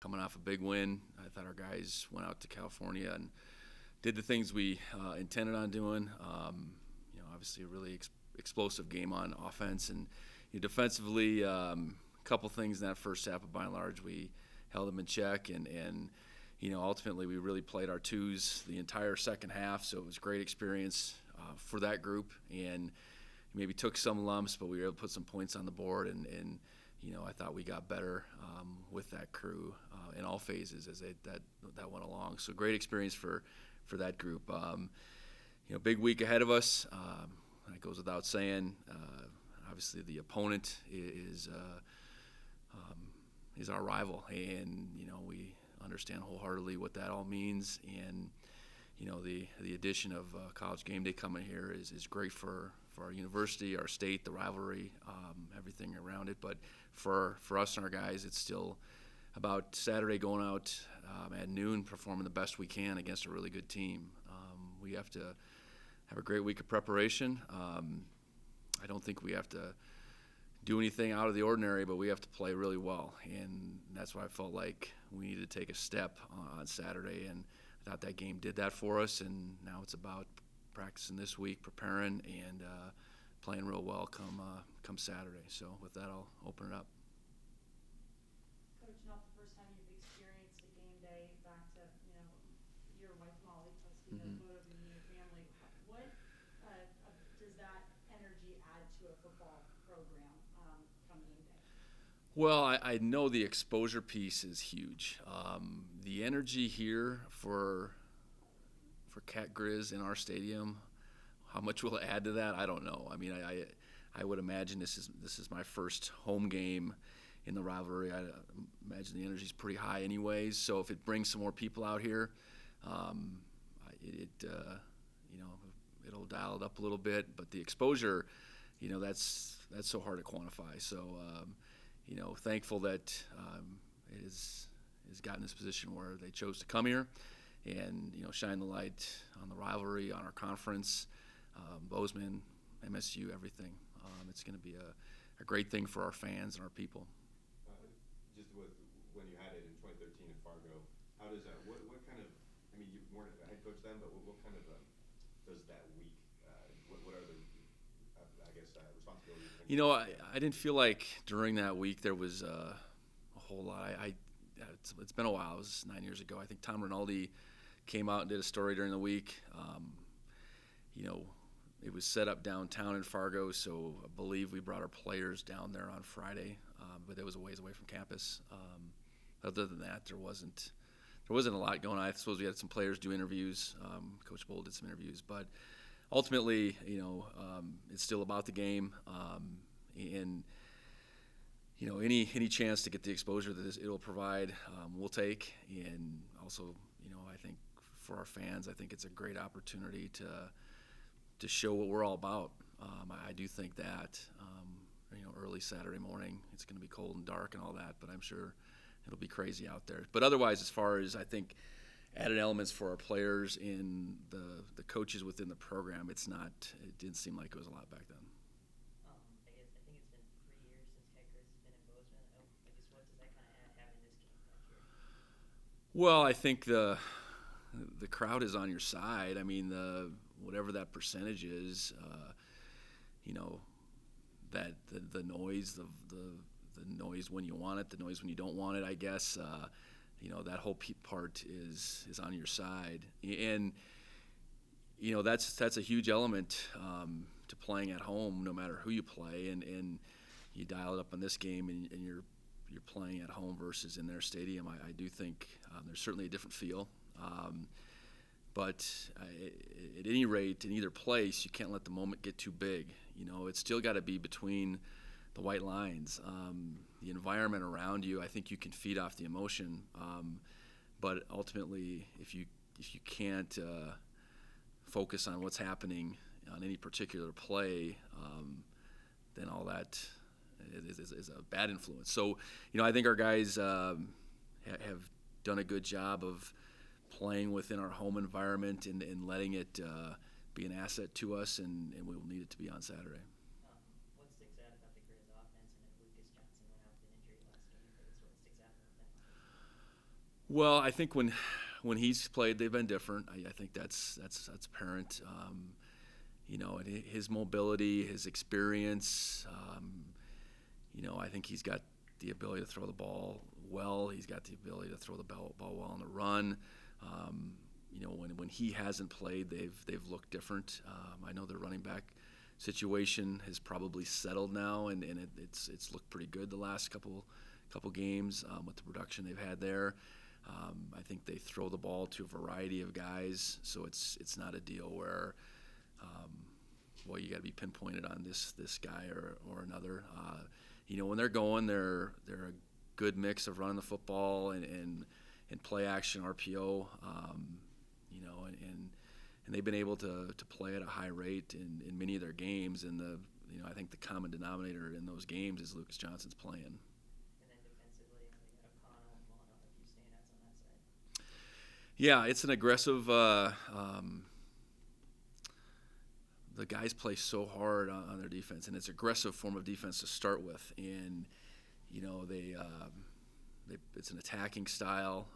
coming off a big win. I thought our guys went out to California and did the things we intended on doing. Obviously a really explosive game on offense and defensively. A couple things in that first half, but by and large we held them in check and ultimately we really played our twos the entire second half. So it was a great experience for that group and maybe took some lumps, but we were able to put some points on the board and I thought we got better with that crew in all phases as that went along. So great experience for that group. Big week ahead of us. That goes without saying. Obviously, the opponent is our rival, and we understand wholeheartedly what that all means. And the addition of College Game Day coming here is great for our university, our state, the rivalry, everything around it. But for us and our guys, it's still about Saturday going out at noon, performing the best we can against a really good team. We have to have a great week of preparation. I don't think we have to do anything out of the ordinary, but we have to play really well. And that's why I felt like we needed to take a step on Saturday. And I thought that game did that for us. And now it's about practicing this week, preparing, and playing real well come Saturday. So with that, I'll open it up. Coach, not the first time you've experienced a game day back to, your wife Molly plus the photo of you and your family. What does that energy add to a football program come game day? Well, I know the exposure piece is huge. The energy here for Cat Grizz in our stadium, how much will it add to that? I don't know. I mean, I would imagine this is my first home game in the rivalry. I imagine the energy is pretty high anyways. So if it brings some more people out here, it'll dial it up a little bit. But the exposure, that's so hard to quantify. So thankful that it has gotten this position where they chose to come here and shine the light on the rivalry, on our conference, Bozeman, MSU, everything. It's going to be a great thing for our fans and our people. Just with when you had it in 2013 in Fargo, how does that? What kind of? I mean, you weren't a head coach then, but what kind of does that week? What are the? I guess responsibilities. I didn't feel like during that week there was a whole lot. It's been a while. It was 9 years ago. I think Tom Rinaldi came out and did a story during the week. It was set up downtown in Fargo, so I believe we brought our players down there on Friday, but it was a ways away from campus. Other than that, there wasn't a lot going on. I suppose we had some players do interviews. Coach Bull did some interviews, but ultimately, it's still about the game, and any chance to get the exposure that it'll provide, we'll take. And also, I think for our fans, I think it's a great opportunity to show what we're all about. I do think that, early Saturday morning, it's going to be cold and dark and all that, but I'm sure it'll be crazy out there. But otherwise, as far as I think added elements for our players and the coaches within the program, it didn't seem like it was a lot back then. I think it's been 3 years since Cat Grizz has been in Bozeman. I guess what does that kind of add having this game back here? Well, I think the crowd is on your side. I mean, whatever that percentage is, that the noise, the noise when you want it, the noise when you don't want it, I guess, that whole part is on your side. And, that's a huge element to playing at home, no matter who you play. And you dial it up on this game and you're playing at home versus in their stadium. I do think there's certainly a different feel. But at any rate, in either place, you can't let the moment get too big. It's still got to be between the white lines. The environment around you, I think you can feed off the emotion. But ultimately, if you can't focus on what's happening on any particular play, then all that is a bad influence. So, I think our guys have done a good job of playing within our home environment and letting it be an asset to us, and we will need it to be on Saturday. What sticks out about the Grizz offense? And if Lucas Johnson went out with an injury last game, what sticks out about them? Well, I think when he's played, they've been different. I think that's apparent. And his mobility, his experience. I think he's got the ability to throw the ball well. He's got the ability to throw the ball well on the run. When he hasn't played, they've looked different. I know their running back situation has probably settled now, and it's looked pretty good the last couple games with the production they've had there. I think they throw the ball to a variety of guys, so it's not a deal where you got to be pinpointed on this guy or another. When they're going, they're a good mix of running the football and play action RPO. And they've been able to play at a high rate in many of their games. And I think the common denominator in those games is Lucas Johnson's playing. And then defensively, they got O'Connell and Mono, a few standouts on that side. Yeah, it's an aggressive. The guys play so hard on their defense, and it's an aggressive form of defense to start with. And it's an attacking style.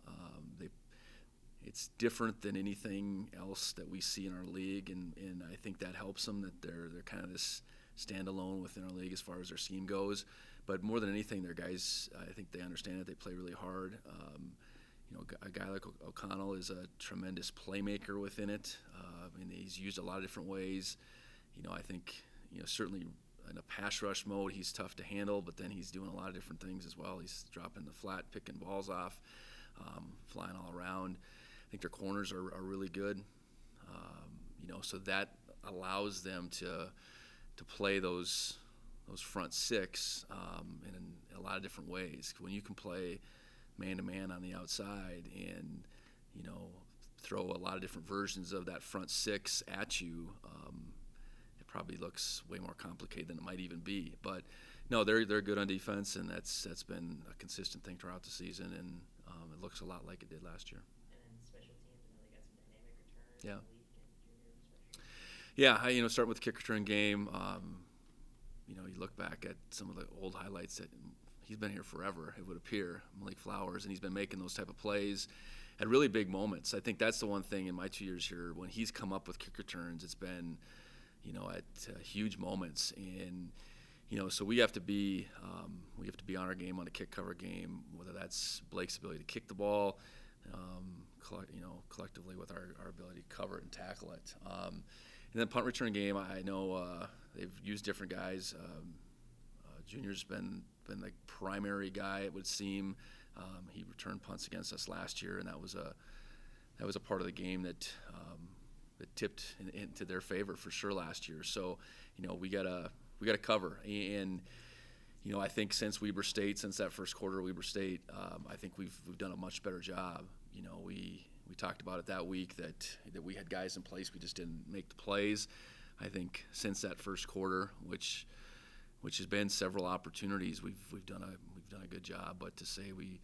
It's different than anything else that we see in our league, and I think that helps them, that they're kind of this standalone within our league as far as their scheme goes. But more than anything, their guys, I think they understand it. They play really hard. A guy like O'Connell is a tremendous playmaker within it. He's used a lot of different ways. I think certainly in a pass rush mode, he's tough to handle, but then he's doing a lot of different things as well. He's dropping the flat, picking balls off, flying all around. I think their corners are really good, so that allows them to play those front six in a lot of different ways. When you can play man-to-man on the outside and throw a lot of different versions of that front six at you, it probably looks way more complicated than it might even be. But no, they're good on defense, and that's been a consistent thing throughout the season, and it looks a lot like it did last year. And then special teams, I know they got some dynamic returners. Yeah. Malik and Junior especially. Yeah, starting with the kick return game, you look back at some of the old highlights that he's been here forever, it would appear, Malik Flowers, and he's been making those type of plays at really big moments. I think that's the one thing in my 2 years here, when he's come up with kick returns, it's been, at huge moments. And, so we have to be on our game on a kick cover game, whether that's Blake's ability to kick the ball, collectively with our ability to cover it and tackle it. And then punt return game, I know they've used different guys. Junior's been the primary guy, it would seem. He returned punts against us last year, and that was a part of the game that tipped into their favor for sure last year. So, we gotta cover. And I think since that first quarter of Weber State, I think we've done a much better job. We talked about it that week that we had guys in place, we just didn't make the plays. I think since that first quarter, which has been several opportunities, we've done a good job. But to say we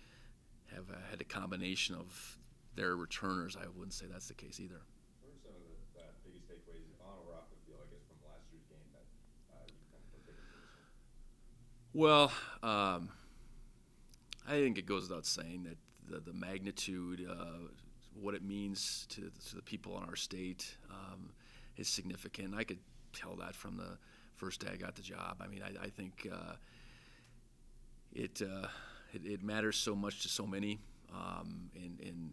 have had a combination of their returners, I wouldn't say that's the case either. What are some of the biggest takeaways on or off the field, I guess, from last year's game that you kind of took into this one? Well, I think it goes without saying that the magnitude, what it means to the people in our state, is significant. I could tell that from the first day I got the job. I think it matters so much to so many, and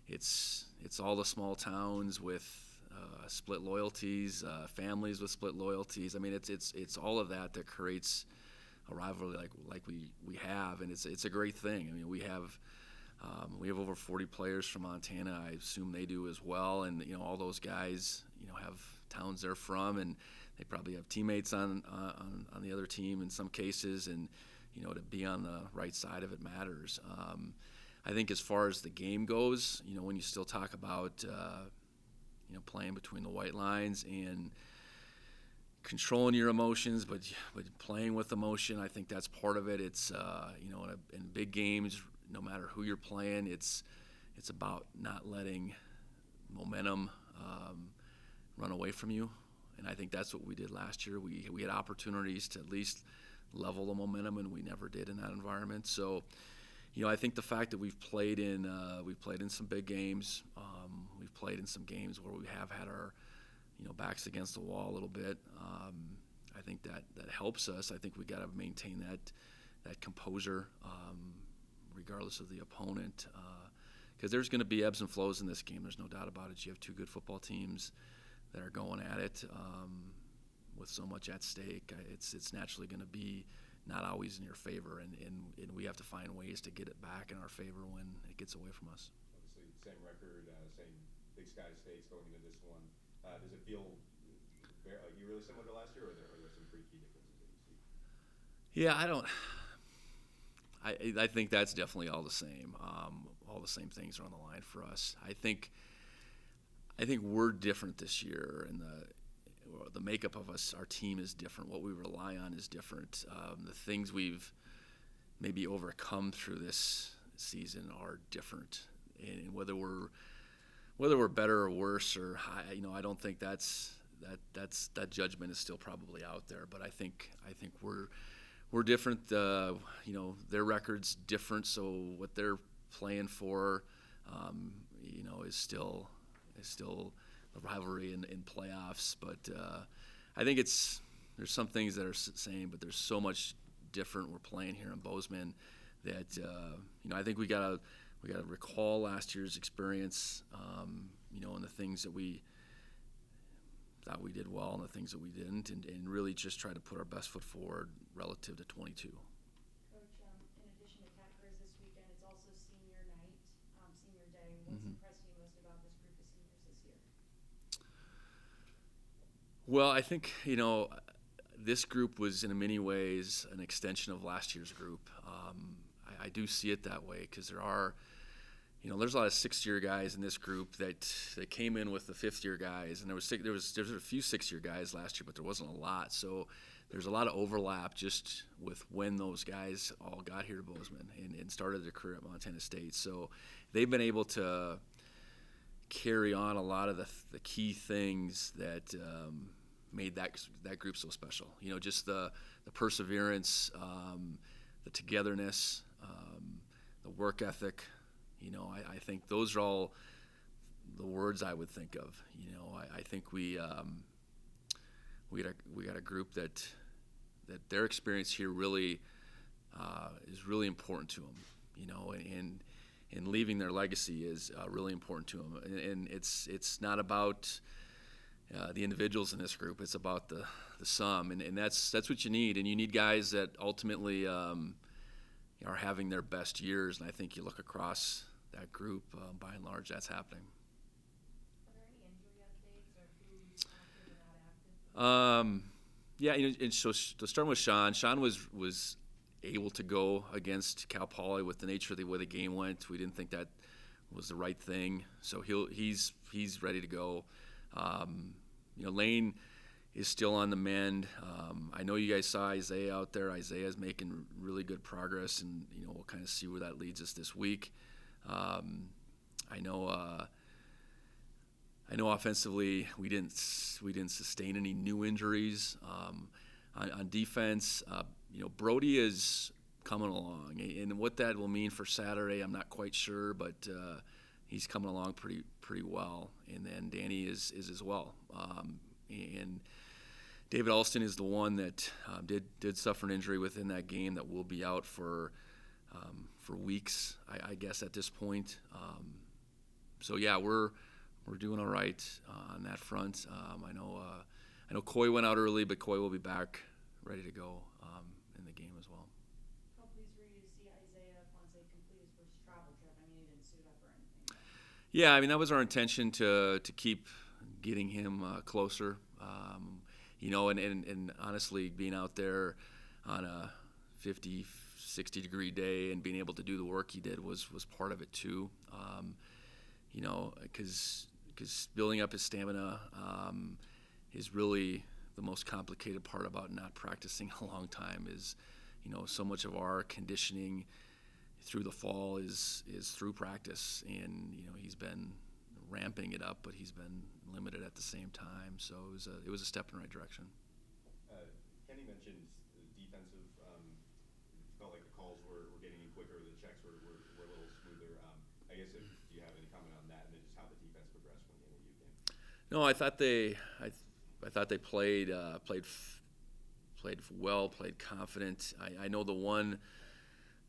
it's all the small towns with split loyalties, families with split loyalties. It's all of that creates a rivalry like we have, and it's a great thing. We have over 40 players from Montana. I assume they do as well, and all those guys have towns they're from, and they probably have teammates on the other team in some cases, and to be on the right side of it matters. I think as far as the game goes, when you still talk about playing between the white lines and controlling your emotions, but playing with emotion, I think that's part of it. It's in big games, no matter who you're playing, it's about not letting momentum run away from you. And I think that's what we did last year. We had opportunities to at least level the momentum, and we never did in that environment. So, I think the fact that we've played in some big games, we've played in some games where we have had our backs against the wall a little bit. I think that helps us. I think we got to maintain that composure, regardless of the opponent, because there's going to be ebbs and flows in this game. There's no doubt about it. You have two good football teams that are going at it with so much at stake. It's naturally going to be not always in your favor, and we have to find ways to get it back in our favor when it gets away from us. Obviously, same record, same Big Sky stakes going into this one. Does it feel really similar to last year, or are there some pretty key differences that you see? Yeah, I think that's definitely all the same. All the same things are on the line for us. I think we're different this year, and the makeup of us, our team is different. What we rely on is different. The things we've maybe overcome through this season are different, and whether we're better or worse, or I don't think that judgment is still probably out there. But I think we're different. Their record's different, so what they're playing for, is still the rivalry in playoffs. But I think there's some things that are the same, but there's so much different we're playing here in Bozeman that I think we gotta recall last year's experience, and the things that we thought we did well and the things that we didn't, and really just try to put our best foot forward relative to 22. Coach, in addition to Catbirds this weekend, it's also senior night, senior day. What's impressed you most about this group of seniors this year? Well, I think, this group was in many ways an extension of last year's group. I do see it that way because there's a lot of sixth-year guys in this group that came in with the fifth-year guys, and there was a few sixth-year guys last year, but there wasn't a lot. So there's a lot of overlap just with when those guys all got here to Bozeman and started their career at Montana State. So they've been able to carry on a lot of the key things that made that group so special. Just the perseverance, the togetherness, the work ethic. I think those are all the words I would think of. I think we got a group that their experience here really is really important to them. And leaving their legacy is really important to them. And it's not about the individuals in this group. It's about the sum, and that's what you need. And you need guys that ultimately are having their best years. And I think you look across that group, by and large, that's happening. Are there any injury updates, or who's active or not active? Yeah, and so to start with Sean was able to go against Cal Poly with the nature of the way the game went. We didn't think that was the right thing, so he's ready to go. Lane is still on the mend. I know you guys saw Isaiah out there. Isaiah's making really good progress, and we'll kind of see where that leads us this week. I know offensively we didn't sustain any new injuries. On defense, Brody is coming along, and what that will mean for Saturday, I'm not quite sure, but he's coming along pretty well. And then Danny is as well. And David Alston is the one that did suffer an injury within that game that will be out for weeks, I guess, at this point. So yeah, we're doing all right on that front. I know Coy went out early, but Coy will be back ready to go in the game as well. How pleased were you to see Isaiah Ponce complete his first travel trip? I mean, he didn't suit up or anything. Yeah, that was our intention to keep getting him closer. And honestly, being out there on a 50, 60-degree day and being able to do the work he did was part of it too. Because building up his stamina is really the most complicated part about not practicing a long time. Is so much of our conditioning through the fall is through practice, and he's been ramping it up, but he's been limited at the same time. So it was a step in the right direction. Kenny mentioned the defensive. Felt like the calls were getting in quicker, the checks were I guess, do you have any comment on that, and then just how the defense progressed from the end of the U game? No, I thought they played well, played confident. I know the one,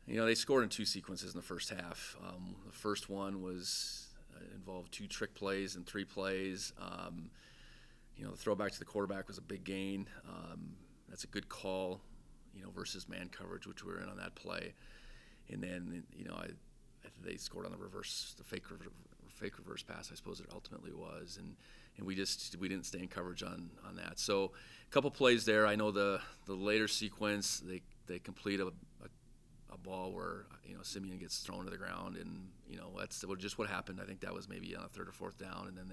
they scored in two sequences in the first half. The first one was involved 2 trick plays and 3 plays. The throwback to the quarterback was a big gain. That's a good call, versus man coverage, which we were in on that play. And then, they scored on the fake reverse pass, I suppose it ultimately was. And we didn't stay in coverage on that. So a couple plays there. I know the later sequence, they complete a ball where, Simeon gets thrown to the ground, and, that's just what happened. I think that was maybe on a 3rd or 4th down, and then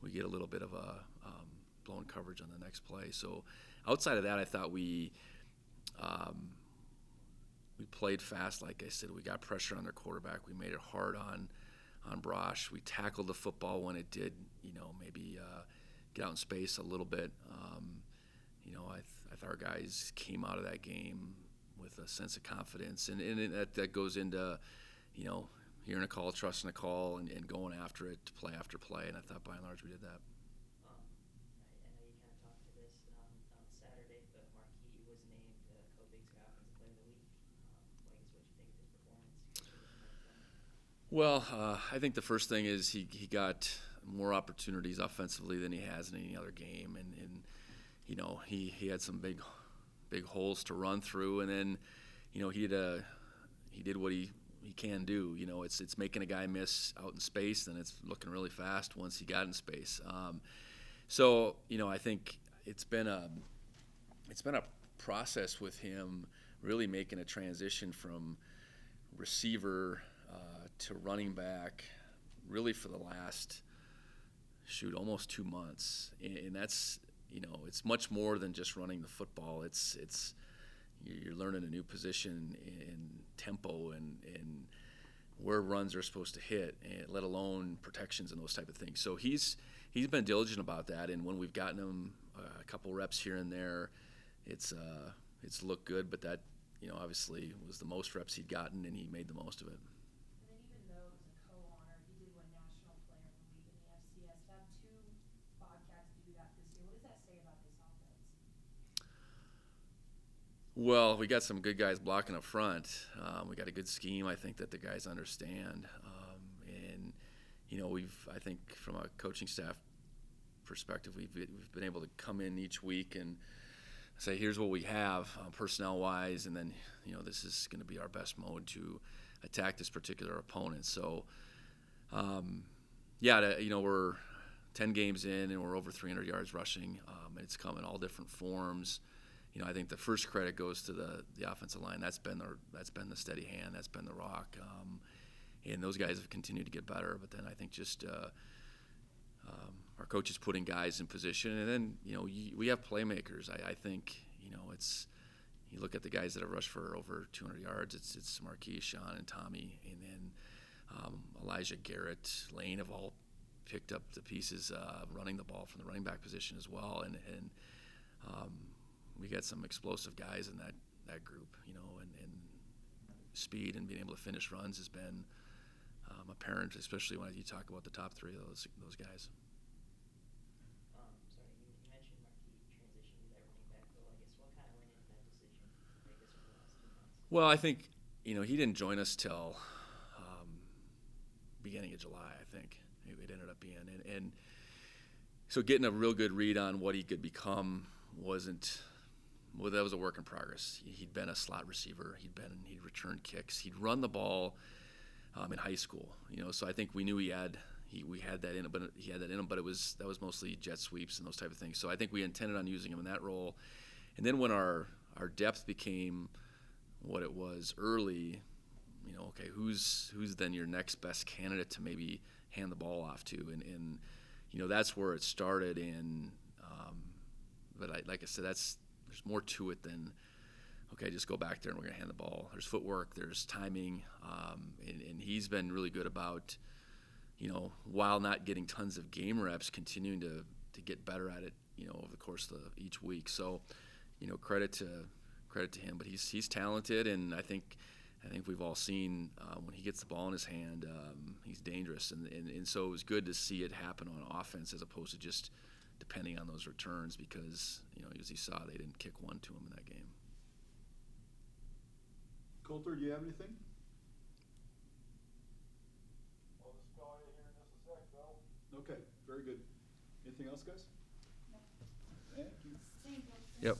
we get a little bit of a blown coverage on the next play. So outside of that, I thought we played fast. Like I said, we got pressure on their quarterback. We made it hard on Brosh. We tackled the football when it did, maybe get out in space a little bit. I thought our guys came out of that game with a sense of confidence, and that goes into, hearing a call, trusting a call, and going after it, to play after play. And I thought by and large we did that. I know you kind of talked to this on Saturday, but Marquis was named Co-Big Sky Offensive Player of the Week. I guess what you think of his performance? Well, I think the first thing is he got more opportunities offensively than he has in any other game, and he had some big holes to run through, and then he did what he can do. It's making a guy miss out in space, then it's looking really fast once he got in space. So I think it's been a process with him really making a transition from receiver to running back, really for the last almost 2 months, and that's it's much more than just running the football. It's you're learning a new position in tempo and where runs are supposed to hit, and let alone protections and those type of things. So he's been diligent about that, and when we've gotten him a couple reps here and there, it's looked good. But that obviously was the most reps he'd gotten, and he made the most of it. And then even though it was a co-honor, he did win National Player of the Week in the FCS. To have 2 Bobcats do that this year, what does that say about this offense? Well, we got some good guys blocking up front. We got a good scheme, I think, that the guys understand. And I think from a coaching staff perspective, we've been able to come in each week and say, here's what we have personnel-wise, and then this is going to be our best mode to attack this particular opponent. So, we're 10 games in, and we're over 300 yards rushing. It's come in all different forms. I think the first credit goes to the offensive line. That's been the steady hand. That's been the rock. And those guys have continued to get better. But then I think just our coaches putting guys in position, and then we have playmakers. I think it's, you look at the guys that have rushed for over 200 yards. It's Marquis, Sean, and Tommy, and then Elijah, Garrett, Lane have all picked up the pieces running the ball from the running back position as well, and we got some explosive guys in that group, and speed and being able to finish runs has been apparent, especially when you talk about the top 3 of those guys. Sorry, you mentioned Marquis transitioning to that running back role. I guess what kind of went into that decision, I guess, over the last 2 months? Well, I think he didn't join us till beginning of July, I think it ended up being, and so getting a real good read on what he could become that was a work in progress. He'd been a slot receiver. He'd returned kicks. He'd run the ball in high school. So I think we knew we had that in him, but that was mostly jet sweeps and those type of things. So I think we intended on using him in that role. And then when our depth became what it was early, okay, who's then your next best candidate to maybe hand the ball off to, and that's where it started. And but like I said, there's more to it than, okay, just go back there and we're going to hand the ball. There's footwork, there's timing, and he's been really good about, while not getting tons of game reps, continuing to get better at it, over the course of each week. So, credit to him. But he's talented, and I think I think we've all seen when he gets the ball in his hand, he's dangerous, and so it was good to see it happen on offense as opposed to just depending on those returns because, as you saw, they didn't kick one to him in that game. Coulter, do you have anything? I'll just call you here in just a sec, Bill. Okay, very good. Anything else, guys? No. Thank you. Thank you. Yep.